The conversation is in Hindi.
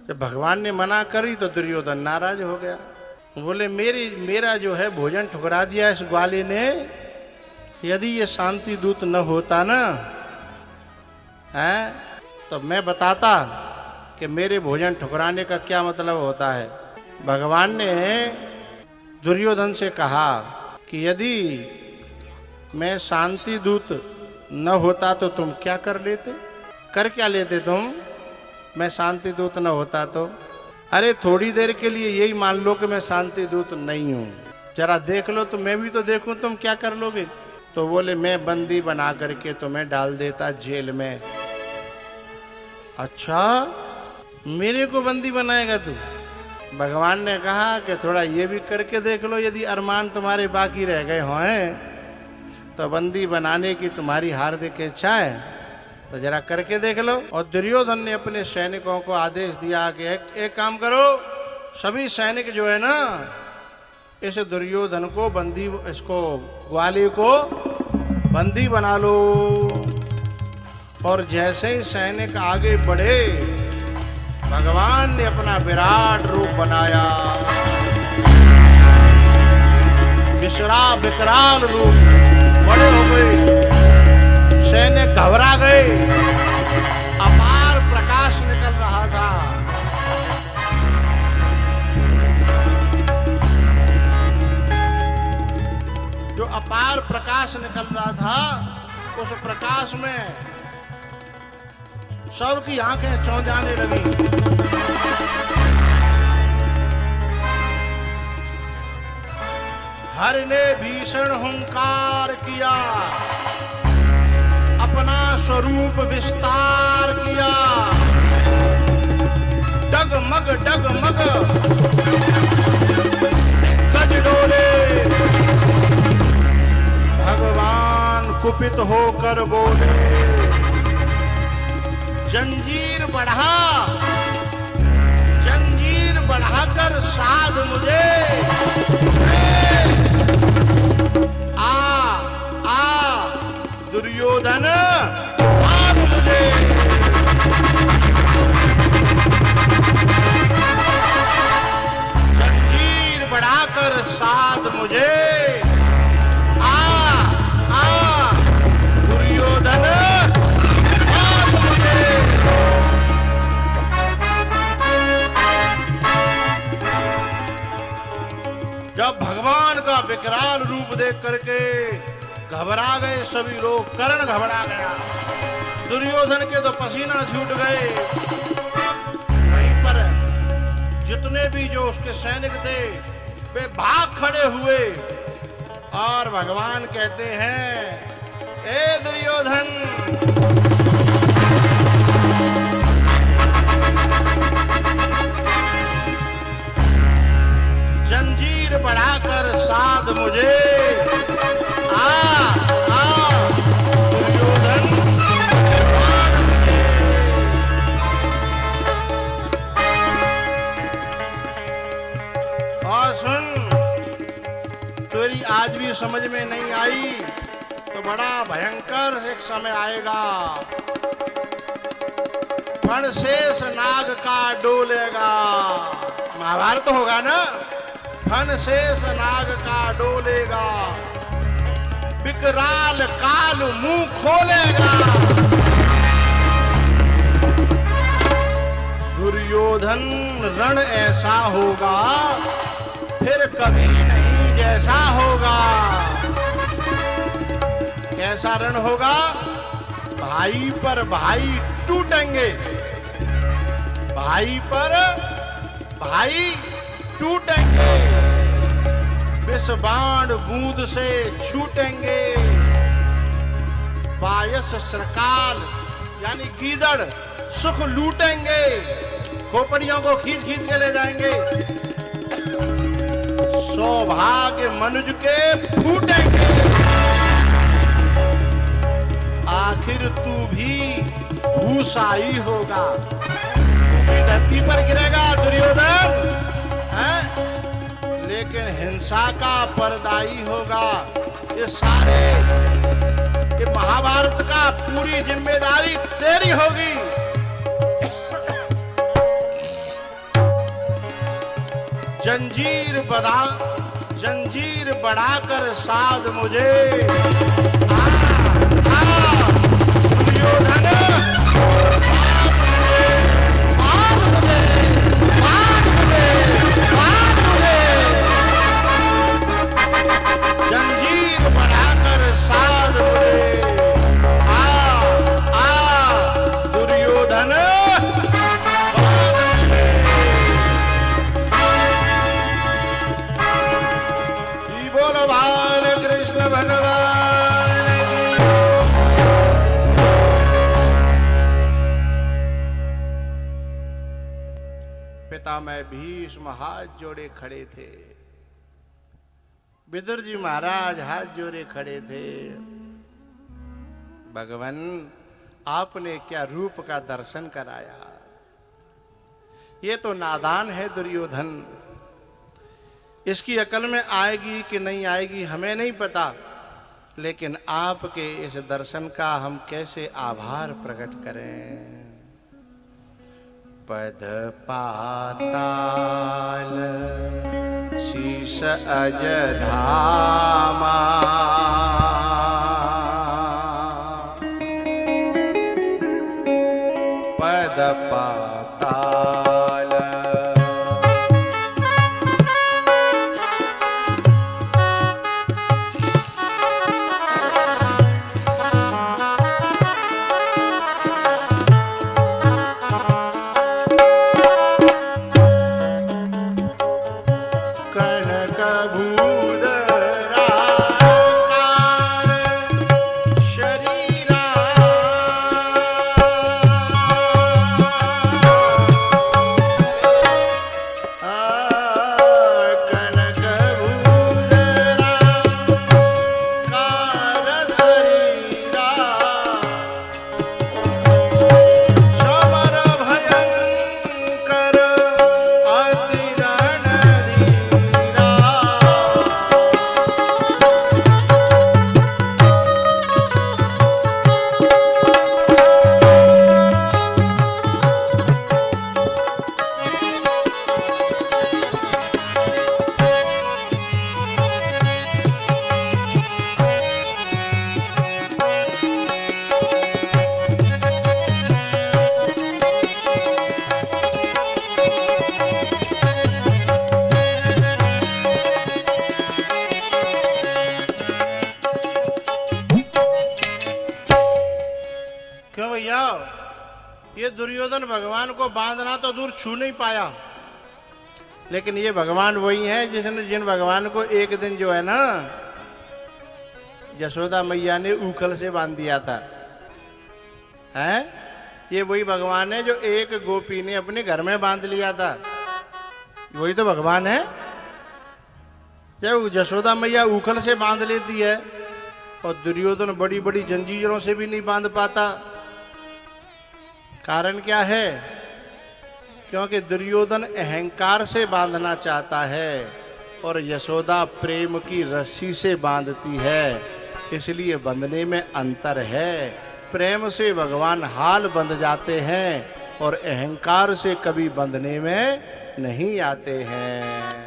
जब भगवान ने मना करी तो दुर्योधन नाराज हो गया। बोले मेरा जो है भोजन ठुकरा दिया इस ग्वाले ने। यदि ये शांति दूत न होता ना है तो मैं बताता कि मेरे भोजन ठुकराने का क्या मतलब होता है। भगवान ने दुर्योधन से कहा कि यदि मैं शांति दूत न होता तो तुम क्या कर लेते, कर क्या लेते तुम, मैं शांति दूत न होता तो। अरे थोड़ी देर के लिए यही मान लो कि मैं शांति दूत नहीं हूं, जरा देख लो तो मैं भी तो देखूं तुम क्या कर लोगे। तो बोले मैं बंदी बना करके तुम्हें डाल देता जेल में। अच्छा मेरे को बंदी बनाएगा तू। भगवान ने कहा कि थोड़ा ये भी करके देख लो, यदि अरमान तुम्हारे बाकी रह गए हों तो बंदी बनाने की तुम्हारी हार्दिक इच्छा है तो जरा करके देख लो। और दुर्योधन ने अपने सैनिकों को आदेश दिया कि एक काम करो, सभी सैनिक जो है ना इस दुर्योधन को बंदी, इसको ग्वाले को बंदी बना लो। और जैसे ही सैनिक आगे बढ़े भगवान ने अपना विराट रूप बनाया, विकराल रूप, बड़े हो गए, सैनिक घबरा गए, अपार प्रकाश निकल रहा था। जो अपार प्रकाश निकल रहा था उस प्रकाश में सबकी आंखें चौंधाने लगी। हरि ने भीषण हुंकार किया, अपना स्वरूप विस्तार किया। डगमग डगमग गज डोले, भगवान कुपित होकर बोले, जंजीर बढ़ाकर साध मुझे, आ दुर्योधन साध मुझे। जंजीर बढ़ाकर साध मुझे, दुर्योधन साध मुझे। जब भगवान का विकराल रूप देख करके घबरा गए सभी लोग, कर्ण घबरा गया, दुर्योधन के तो पसीना छूट गए। वहीं पर जितने भी जो उसके सैनिक थे वे भाग खड़े हुए और भगवान कहते हैं, ए दुर्योधन, जंजीर बढ़ाकर साध मुझे, दुर्योधन साध मुझे। और सुन, तेरी आज भी समझ में नहीं आई तो बड़ा भयंकर एक समय आएगा। फण शेष नाग का डोलेगा, महाभारत तो होगा ना। फण शेष नाग का डोलेगा, विकराल काल मुंह खोलेगा। दुर्योधन रण ऐसा होगा फिर कभी नहीं जैसा होगा। कैसा रण होगा? भाई पर भाई टूटेंगे, भाई पर भाई टूटेंगे, विष बाण बूंद से छूटेंगे। बायस सरकाल यानी गीदड़ सुख लूटेंगे, खोपड़ियों को खींच खींच के ले जाएंगे। सौभाग्य मनुज के फूटेंगे, आखिर तू भी भूसा ही होगा, धरती पर गिरेगा दुर्योधन, लेकिन हिंसा का परदाई होगा। ये सारे ये महाभारत का पूरी जिम्मेदारी तेरी होगी। जंजीर बढ़ाकर साध मुझे आ, आ, दुर्योधन जंजीर बढ़ाकर साध मुझे आ दुर्योधन जी बोलो बाल कृष्ण भगवान पितामह भीष्म हाथ जोड़े खड़े थे। विदुर जी महाराज हाथ जोड़े खड़े थे। भगवान आपने क्या रूप का दर्शन कराया। ये तो नादान है दुर्योधन, इसकी अकल में आएगी कि नहीं आएगी हमें नहीं पता, लेकिन आपके इस दर्शन का हम कैसे आभार प्रकट करें। पद पाताल शीश अजधामा पद पाताल ये दुर्योधन भगवान को बांधना तो दूर छू नहीं पाया, लेकिन ये भगवान वही है जिसने जिन भगवान को एक दिन जो है ना यशोदा मैया ने ऊखल से बांध दिया था। हैं? ये वही भगवान है जो एक गोपी ने अपने घर में बांध लिया था। वही तो भगवान है। जब यशोदा मैया ऊखल से बांध लेती है और दुर्योधन बड़ी बड़ी जंजीरों से भी नहीं बांध पाता। कारण क्या है? क्योंकि दुर्योधन अहंकार से बांधना चाहता है और यशोदा प्रेम की रस्सी से बांधती है, इसलिए बंधने में अंतर है। प्रेम से भगवान हाल बंध जाते हैं और अहंकार से कभी बंधने में नहीं आते हैं।